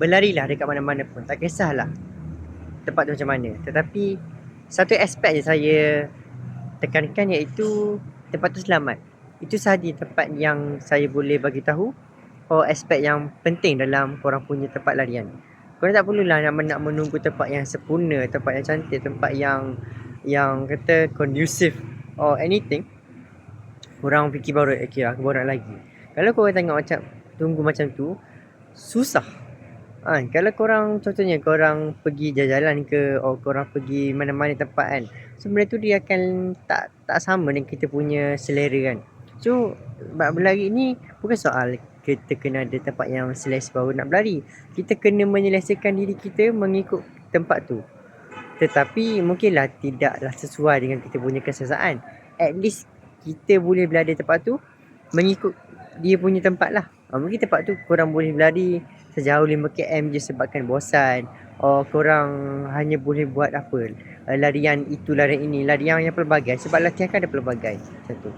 berlarilah dekat mana-mana pun, tak kisahlah tempat tu macam mana. Tetapi satu aspek je saya tekankan, iaitu tempat tu selamat. Itu sahaja tempat yang saya boleh bagi tahu aspek yang penting dalam korang punya tempat larian. Korang tak perlulah nak menunggu tempat yang sempurna, tempat yang cantik, tempat yang kata conducive or anything. Korang fikir baru, okay aku baru nak lagi. Kalau korang tengok macam tunggu macam tu, susah. Kalau korang contohnya korang pergi jalan-jalan ke, atau korang pergi mana-mana tempat kan, sebenarnya tu dia akan tak sama dengan kita punya selera kan. So berlari ni bukan soal kita kena ada tempat yang selesa baru nak berlari. Kita kena menyelesaikan diri kita mengikut tempat tu. Tetapi mungkinlah tidaklah sesuai dengan kita punya keselesaan. At least kita boleh berada tempat tu mengikut dia punya tempat lah. Mungkin tempat tu korang boleh berlari sejauh 5 km je sebabkan bosan. Korang hanya boleh buat apa, larian itu, larian ini, larian yang pelbagai. Sebab latihan kan ada pelbagai. Macam tu.